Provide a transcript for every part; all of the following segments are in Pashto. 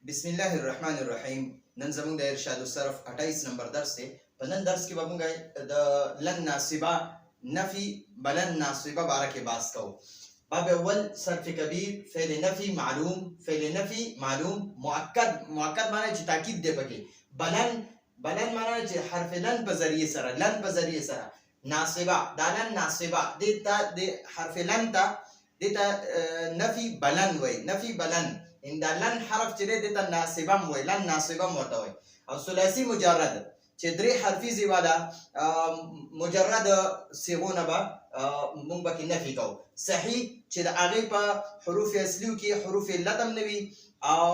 بسم الله الرحمن الرحیم. نن زموږ د ارشاد الصرف 28 نمبر درس دی. په نن درس کې به موږ د لن ناصبه نفي بلن ناصبه باره کې بحث کوو. باب اول صرف کبیر، فعل نفي معلوم، فعل نفي معلوم مؤکد معنی چې تاکید دی پکې. بلن معنی چې حرف لن په ذریعه سره، لن په ذریعه سره. ناصبه دا لن ناصبه د حرف لن ته نفي بلن وای، نفي بلن ان دا لن حرف چې دی ته ناصبم وای، لن ناصبم ورته وای. او ثلاثي مجرد چې درې حرفي زیوا ده، مجرد صيغونه به مونږ به کې نفي کوو. صحیح چې د هغې په حروف اصلیو کې حروف علت هم نه وي او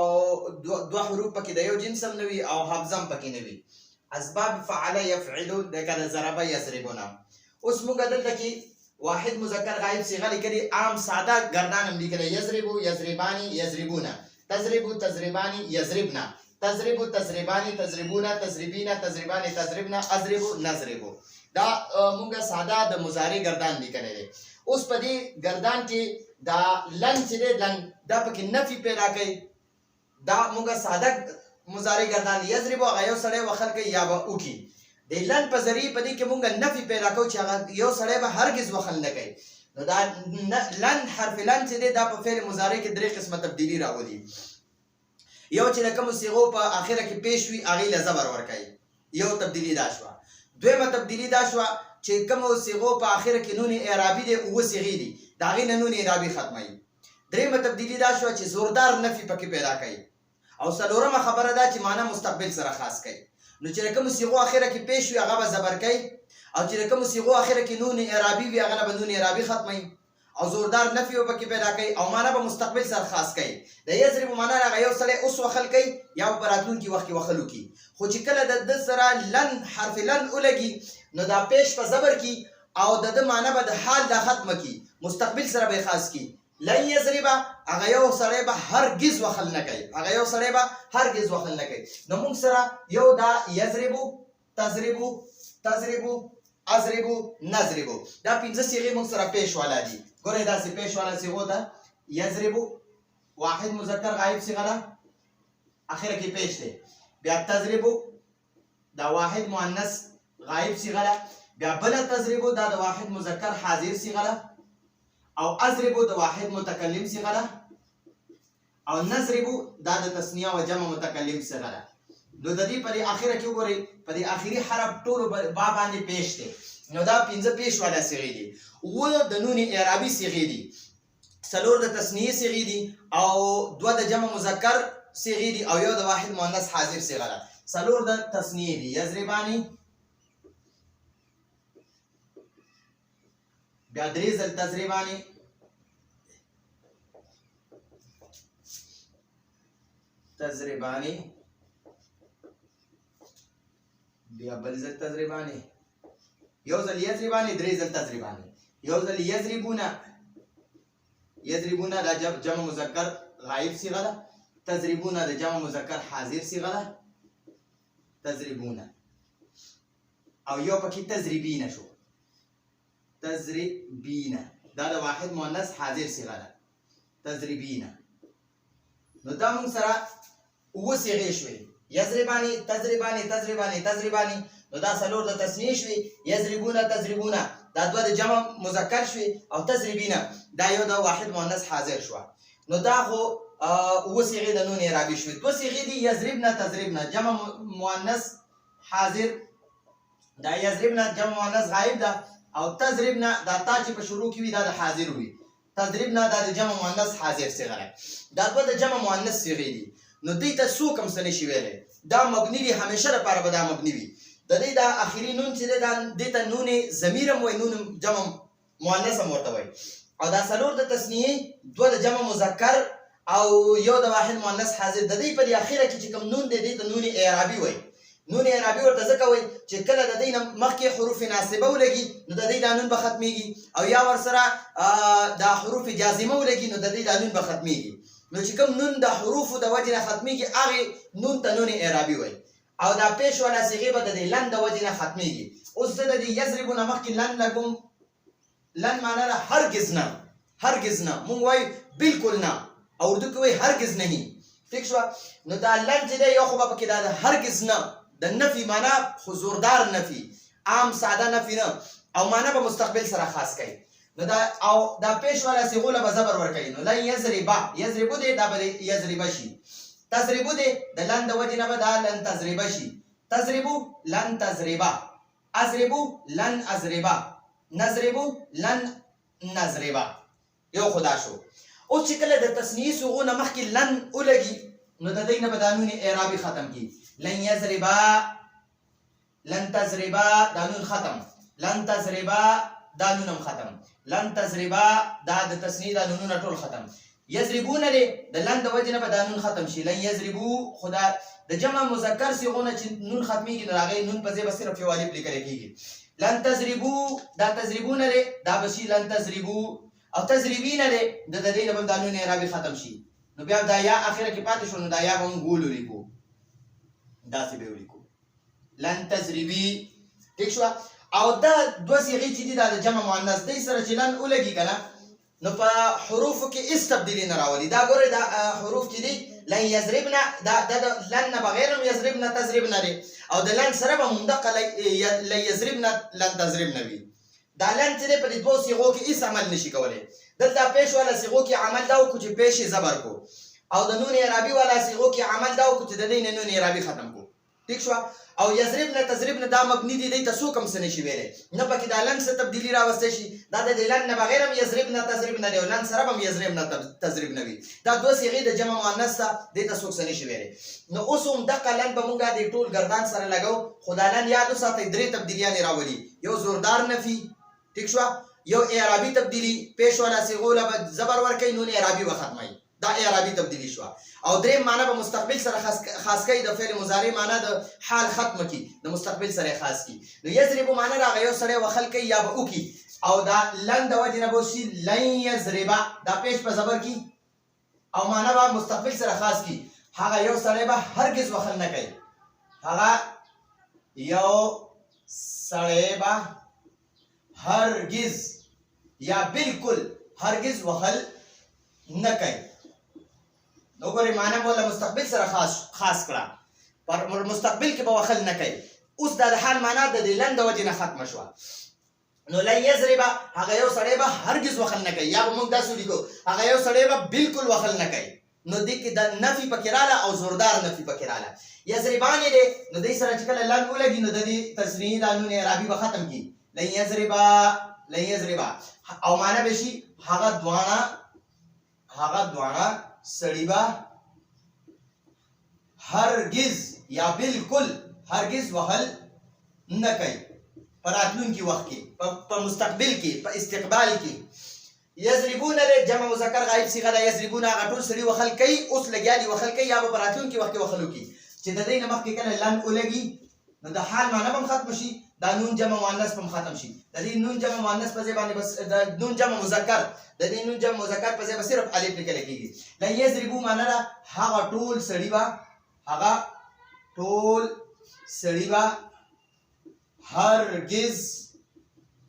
دوه حروف پکې د یو جنس هم نه وي او حمزه هم پکې نه وي. اسباب فعل یفعلو لکه د ضربه یضربونه. اوس مونږ دلته کې واحد مذکر غائب صيغه لیکلي، عام ساده گردان هم لیکلي، یضربو یضربانی یضربونه، تضربو تضربانی یضربنا، تضربو تضربانی تضربونه، تضربینا تضربانی تضربنا، اضربو نضربو. دا مونږه ساده د مضارع گردان لیکلی دی. اوس په دې گردان کې دا لن چې دی، لن دا پکې نفي پیدا کوي. دا مونږه ساده مضارع گردان یضربو، هغه یو سړی وخل کوي یا به وکړي. د لن په ذریعه په دې کې مونږ نفي پیدا کوو چې هغه یو سړی به هرګز وخل نه کوي. نو دا لن حرف لن چې دی دا په فعل مضارع کې درې قسمه تبدیلي راولي. یو چې د کومو صيغو په اخره کې پیش وي هغې له زبر ورکوي، یو تبدیلي دا شوه. دویمه تبدیلي دا شوه چې کومو صيغو په اخره کې نون اعرابي دی، اوه صيغې دي، د هغې نه نون اعرابي ختموي. دریمه تبدیلي دا شوه چې زوردار نفي پکې پیدا کوي. او څلورمه خبره دا چې معنی مستقبل سره خاص کوي. نو چې د کومو صيغو اخره کې پیش وي هغه به زبر کوي، او چې د کومو صيغو اخره کې نون اعرابي وي هغه به نون اعرابي ختموي، او زوردار نفي پکې پیدا کوي، او معنی به مستقبل سره خاص کوي. د یضرب معنی هغه یو سړی اوس وخل کوي یا په راتلونکي وخت کې وخل وکړي. خو چې کله د سره لن حرف لن ولګي نو دا پیش په زبر کې او د معنی به د حال دا ختمه کی، مستقبل سره به خاص کی. لن یضرب هغه یو سړی به هرگز وخل نه کوي، هغه یو سړی به هرگز وخل نه کوي. نو موږ سره یو دا یضربو تضربو تضربو اضربو نضربو، دا پنځه صيغې موږ سره پیش والا دي. ګورئ داسې پیش والا صيغو ته یضربو واحد مذکر غائب صيغه ده، اخره کې پیش دی. بیا تضربو دا واحد مؤنث غائب صيغه ده. بیا بل تضربو دا د واحد مذکر حاضر صيغه ده. او اضربو د واحد متکلم صيغه ده. او نضربو دا د تثنیه او جمع متکلم صيغه ده. نو د دې په اخره کې وګورئ په دې اخري حرف ټول با باندې پیش دی. نو دا پنځه پیش والا صيغې دي، اووه د نون اعرابي صيغې دي، څلور د تثنیه صيغې دي، او دوه د جمع مذکر صيغې دي، او یو د واحد مؤنث حاضر صيغه ده. څلور د تثنیه دي، یضربانی، بیا درې ځل تضربانی، تضربانی، بیا بل ځل تضربانی، یو ځل یضربانی، درې ځل تضربانی، یو ځل یضربونه، یضربونه دا جمع مذکر غائب صيغه ده. تضربونه د جمع مذکر حاضر صيغه ده، تضربونه. او یو پکې تضربینه شو، تضربینه دا د واحد مؤنث حاضر صيغه ده، تضربینه. نو دا موږ سره اووه صيغې شوې، یضربانی تضربانی تضربانی تضربانی. نو دا څلور د تثنیه شوې، یضربونه تضربونه دا دوه د جمع مذکر شوې، او تضربینه دا یو د واحد مؤنث حاضر شوه. نو دا خو اووه صيغې د نون اعرابي شوې. دوه صيغې دي یضربنه تضربنه جمع مؤنث حاضر، دا یضربنه جمع مؤنث غائب ده، او تضربنه دا تا چې په شروع کې وي دا د حاضر وي، تضربنه دا د جمع مؤنث حاضر صيغه ده. دا دوه د جمع مؤنث صيغې دي. نو دې ته څوک هم څه نشي ویلی، دا مبني دي، همیشه لپاره به دا مبني وي. د دې دا اخري نون چې دی دا دې ته نون ضمیر هم وایي، نون جمع مؤنث هم ورته وایي. او دا څلور د تثنیې، دوه د جمع مذکر او یو د واحد مؤنث حاضر. د دې په دې اخره کې چې کوم نون دی دې ته نون اعرابي وایي. نون اعرابي ورته ځکه وایي چې کله د دې نه مخکې حروف ناصبه ولګي نو د دې دا نون به ختمیږي، او یا ورسره دا حروف جازمه ولګي نو د دې دا نون به ختمیږي. نو چې کوم نون د حروفو د وجې نه ختمیږي هغې نون ته نون اعرابي وایي. او دا پیش والا صيغې به د دې لن د وجې نه ختمیږي. اوس زه د دې یضربو نه مخکې لن لګوم. لن معنی ده هرگز نه، هرگز نه. مونږ وایو بالکل نه، او اردو کې وایي هرگز نہیں. ټیک شو. نو دا لن چې دی یو خو به پکې دا هرګز نه د نفي معنا خو زوردار نفي عام ساده نفي نه او معنا به مستقبل سره خاص کوي. نو دا او دا پیش والا صيغو له زبر ور کوي. نو لن یضربا یضربو دی دا به یضربا شي. تضربو دی د لن د وجې نه به دا لن تضربا شي. تضربو لن تضربا. اضربو لن اضربا. نضربو لن نضربا. یو خدا شو. اوس چې کله د تثنیې صيغو نه مخکې لن ولګي نو د دې نه به دا نون اعرابي ختم کی. لن یضربا لن تضربا دا نون ختم. لن تضربا دا نونم ختم. لن تضربا دا د تثنیې دا نونونه ټول ختم. یضربون لري د لن د وجې نه به دا نون ختم شي. لن یضربو خدا د جمع مذکر صيغونه چې نون ختميږي نو هغه نون په ځای به صرف یو الف لیکل کېږي. لن تضربو دا تضربون لري دا به شي لن تضربو او تضربین لري د دې نه به دا نون اعرابي ختم شي. نو بیا دا یا اخره کې پاتې شو نو دا یا به موږ ګول ولیکو داسې به ولیکو لن تضربي. ٹھیک شو. او دا دوه صيغې چې دي دا د جمع مؤنث دی سره چې لن ولګي کنه نو په حروفو کې هیڅ تبدیلی نه راولي. دا ګوره دا حروف چې دي لن یضربنا دا لن نه بغیر هم یضربنا تضربنا لري او د لن سره به مندقه لن یضربنا لن تضربنا وي. دا لن چې دی په دې دوه صيغو کې هیڅ عمل نشي کولی. دلته پیش والا صيغو کې عمل دا وکړو چې پیش زبر کو او د نون اعرابي والا صيغو کې عمل دا وکړو چې د دې نون اعرابي ختم کو. ٹھیک شو. او یضربنا تضربنا دا مبني دي د تاسو کوم څه نشي ویلې نه پکې دا لن څه تبدیلی راوستي شي. دا د لن نه بغیر هم یضربنا تضربنا دی او لن سره هم یضربنا تضربنا وي. دا دوه صيغې د جمع مؤنث ته د تاسو څه نشي ویلې. نو اوس هم دغه لن به مونږه د ټول گردان سره لګاو. خدا لن یاد وساتئ درې تبدیلیاں راولي. یو زوردار نفي ٹھیک شو. یو اعرابي تبدیلی پیش والا صيغو له زبر ور کوي نون اعرابي وختمای. دا اعرابي تبدیلی شو. او درې معنا به مستقبل سره خاص کوي د فعل مضارع معنا د حال ختم کی د مستقبل سره خاص کی. نو یضرب معنا راغی یو سره وخل کوي یا به وکي او دا لن د وجه نه بوشي لن یضربا دا پیش په زبر کی او معنا به مستقبل سره خاص کی. هغه یو سره به هرگز وخل نه کوي. هغه یو سره به هرگز یا بالکل هرگز وخل نه کوي. نو ګورې معنا مولا مستقبل سره خاص کړه پر مستقبل کې به وخل نه کوي. اوس دا د حال معنا د لن د وجې نه ختمه شوه. نو لن یضرب هغه یو سړی به هرگز وخل نه کوي یا به موږ داسې ولیکو هغه یو سړی به بالکل وخل نه کوي. نو دې کې د نفي پکې رااله او زوردار نفي پکې رااله. یضربان دی نو دې سره چې کله لن ولګي نو د دې تصریح د نون اعرابي به ختم کی. لن یضربا او معنا به شي هغه دواړه سړی به هرگز یا بالکل هرگز وهل نه کوي په راتلونکي وخت کې په مستقبل کې په استقبال کې. یضربون له جمع مذکر غایب صيغه ده. یضربون هغه ټول سړي وخل کوي اوس لګیالي وخل کوي یا په راتلونکي وخت کې وخلو کی چې د دې نه مخکې کله لن ولګي نو د حال معنا هم ختم شي. دا نون جمع مؤنث هم ختم شي. د دې نون جمع مؤنث په ځای باندې بس د نون جمع مذکر د دې نون جمع مذکر په ځای صرف الف لیکل کېږي. لن یضربو معنا ده هغه ټول سړي به هرگز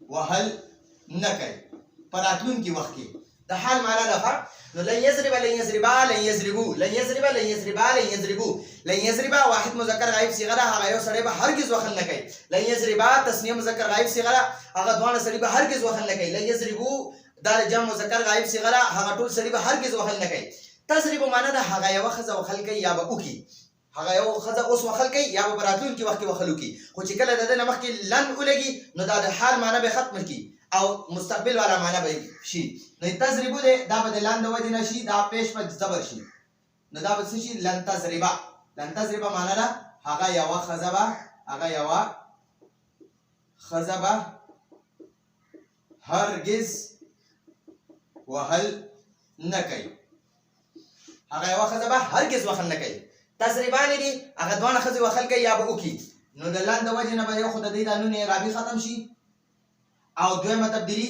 وهل نه کوي په راتلونکي وخت کې. د حال معنا ده. نو لن یضربا لن یضربا لن یضربو لن یضربا لن یضربا لن یضربو. لن یضربا واحد مذکر غایب صيغه ده هغه یو سړی به هرگز وخل نه کوي. لن یضربا تثنیه مذکر غایب صيغه ده هغه دوه سړي به هرگز وخل نه کوي. لن یضربو دا جمع مذکر غایب صيغه ده هغه ټول سړي به هرگز وخل نه کوي. تضرب معنا ده هغه یو خزه وخل کوي یا به وکي. هغه یو خزه اوس وخل کوي یا به راتلونکي وخت کې وخلو کی. خو چې کله د دې نه مخکې لن ولګي نو دا د حال معنا به ختم کی او مستقبل والا معنا به شي. نو تضربو ده دا به لن د وجه نشي دا پیش په زبر شي. نو دا به شي لن تضربا. لن تضربا معنا ده هغه یو خزه به هرگز وهل نه کوي. هغه یو خزه به هرگز وهل نه کوي. تضربان دي هغه دوه خزه وهل کوي یا به وکي. نو د لن د وجه نه به یو خدای د نون اعرابي ختم شي او دویمه تبدیلی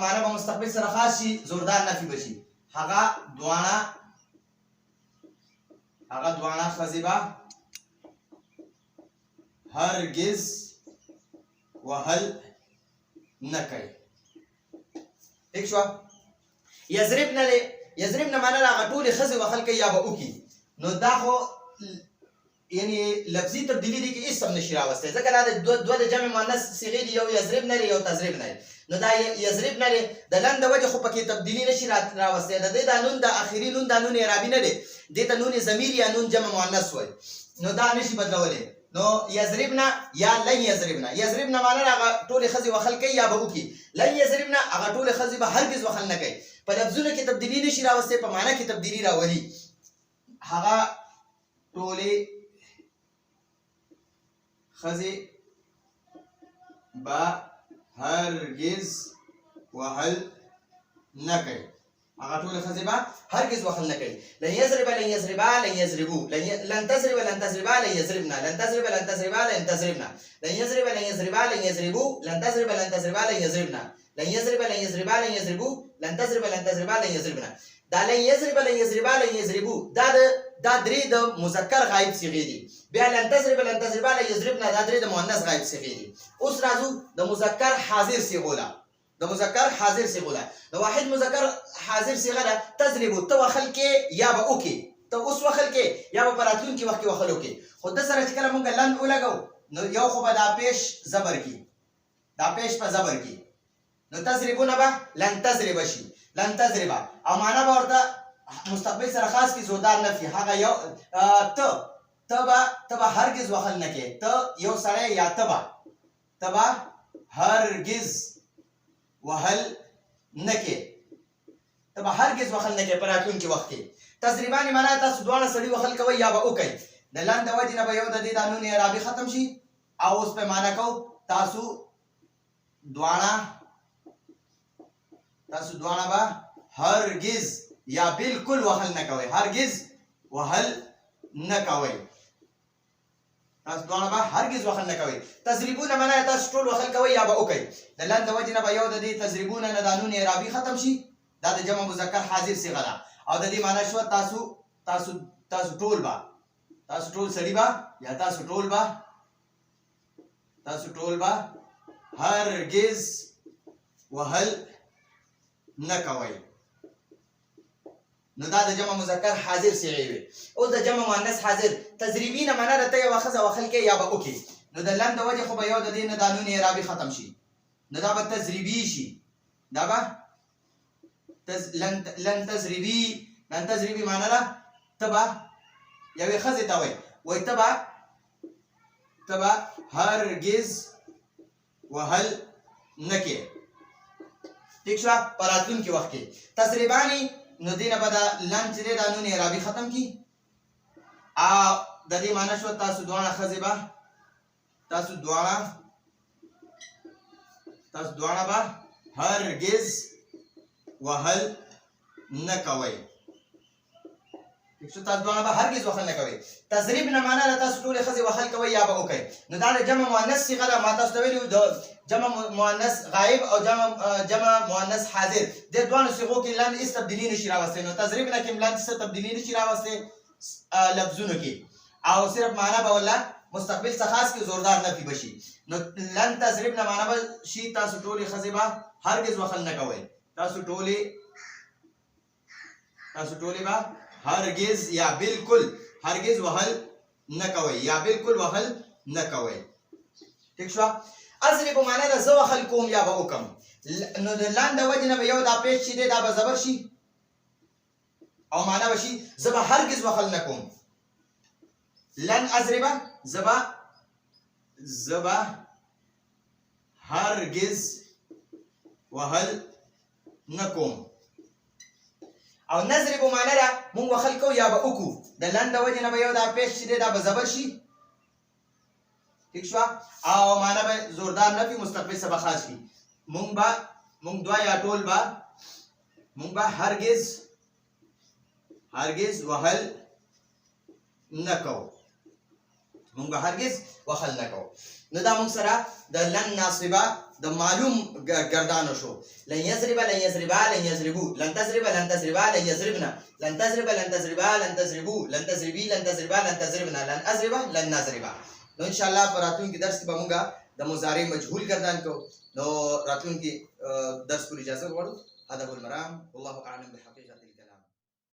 معنا به مستقبل سره خاص شي زوردار نفي بشي. هغه دوانه خزه به هرگز وهل نه کوي. ٹھیک شو. یضربن معنا هغه ټول خزه وهل کوي یا به وکي نو دا خو یعنی لفظي تبدیلی دي کې اسم نشي راوستی ځکه دا دوه د جمع مؤنث صيغې دي یو یضرب نه یو تضرب نه نو دا یضرب نه د لن د وجه خو پکې تبدیلی نشي راوستی د دې د نون د اخري نون د نون اعرابي نه دی دې ته نون ضمیر یا نون جمع مؤنث وایي نو دا نشي بدلولی نو یضربنا یا لن یضربنا یضربنا معنی هغه ټول خزي وخل کوي یا به وکي لن یضربنا هغه ټول خزي به هرگز وخل نه کوي په لفظونو کې تبدیلی نشي راوستی په معنی کې تبدیلی راولي هغه ټول خزي با هرگز وهل نه کوي هغه ټول خزي با هرگز وهل نه کوي لن يضرب لن يضربا لن يضربوا لن تضرب لن تضربا لن يضربنا لن تضرب لن تضربا لن تضربنا لن يضرب لن يضربا لن يضربوا لن تضرب لن تضربا لن يضربنا لن يضرب لن يضربا لن يضربوا لن تضرب لن تضربا لن يضربنا دا لن يضرب لن يضربا لن يضربوا دا درې د مذکر غایب صيغې دي بیا لن تضرب لن تضربا لن يضربنا دا درې د مؤنث غایب صيغې دي اوس راځو د مذکر حاضر صيغو له د مذکر حاضر صيغو له د واحد مذکر حاضر صيغه ده تضرب تو وخل کې یا به اوکي ته اوس وخل کې یا به پراتون کې وخت کې وخل اوکي خو د سره چې کله مونږ لن ولګو نو یو خو به دا پیش زبر کی دا پیش په زبر کی نو تضربونه به لن تضرب شي لن تضرب او معنا به ورته مستقبل سره خاص کی زودار نفي هغه یو تبا هرگز وخل نه کې ته یو سره یا تبا هرگز وهل نه کې تبا هرگز وخل نه کې پراتون کې وخت کې تضریبان معنا تاسو دوه سړي وخل کوي یا به وکي د لاند وجه نه به یو د دې قانون اعرابي ختم شي او اوس په معنا کو تاسو دوانه به هرگز یا بالکل وهل نه کوي هرگز وهل نه کوي تاسو دوانه به هرگز وهل نه کوي تضریبون معنا تاسو ټول وهل کوي یا به وکي د لاند وجه نه به یو د دې تضریبون نه قانون اعرابي ختم شي دا د جمع مذکر حاضر صيغه ده او د دې معنا شو تاسو ټول سړي با یا تاسو ټول با هرگز وهل نه کوي نو دا د جمع مذکر حاضر صيغه وي او د جمع مؤنث حاضر تضریبین معنا رته یو خزه وخل کې یا به وکي نو د لند وجه خو به یو د دې نه قانون اعرابي ختم شي نو دا به تضریبی شي دا به لن تضربي معنا لا تبا یوې خزه ته وای تبا هرگز وهل نکي ٹھیک شو پراتون کې وخت کې تضریبانی نو دینه به دا لن چې د قانون اعرابي ختم کی ا د دې معنا شو تاسو دوه خزه به تاسو دوه به هرگز وهل نه کوي څه تاسو دوه به هرگز وهل نه کوي تضریب نه معنا تاسو ټول خزي وهل کوي یا به وکي نو دا جمع مؤنث صيغه ما تاسو ته ویلو د جمع مؤنث غائب او جمع مؤنث حاضر د دوه صيغو کې لن استبدالي نشي راوستي نو تضریب نه کې لن څه تبدیلی نشي راوستي لفظونو کې او صرف معنا به ولا مستقبل څخه خاص کې زوردار نفي بشي نو لن تضریب نه معنا به شي تاسو ټول خزي به هرگز وهل نه کوي تاسو ټولې با هرگز یا بالکل هرگز وهل نه کوي یا بالکل وهل نه کوي ٹھیک شو اضرب معنا د زو وهل کوم یا به وکم نو د لاند وجنه به یو دا پیش شي دا به زبر شي او معنا به شي زبا هرگز وهل نه کوم لن اضرب زبا هرگز وهل نه کوم او نضرب معنا دا مونږ وخل کو یا به وکو د لاند وجه نه به یو دا پیش شي دا به زبر شي ٹھیک شو او معنا به زوردار نفي مستقبل سبا خاص شي مونږ دوا یا ټول با مونږ به هرگز وهل نکو مونږ هرگز وهل نکو نو دا مونږ سره د لن ناصبه د معلوم گردانو شو لن يضرب لن يضربا لن يضربوا لن تضرب لن تضربا لن يضربنا لن تضرب لن تضربا لن تضربوا لن تضربي لن تضربا لن تضربنا لن اضرب لن نضربا نو ان شاء الله پر راتلونکي درس کې به مونږه د مضارع مجهول گردان کو نو راتلونکي درس کو اجازه غواړو هذا هو المرام والله اعلم بحقيقة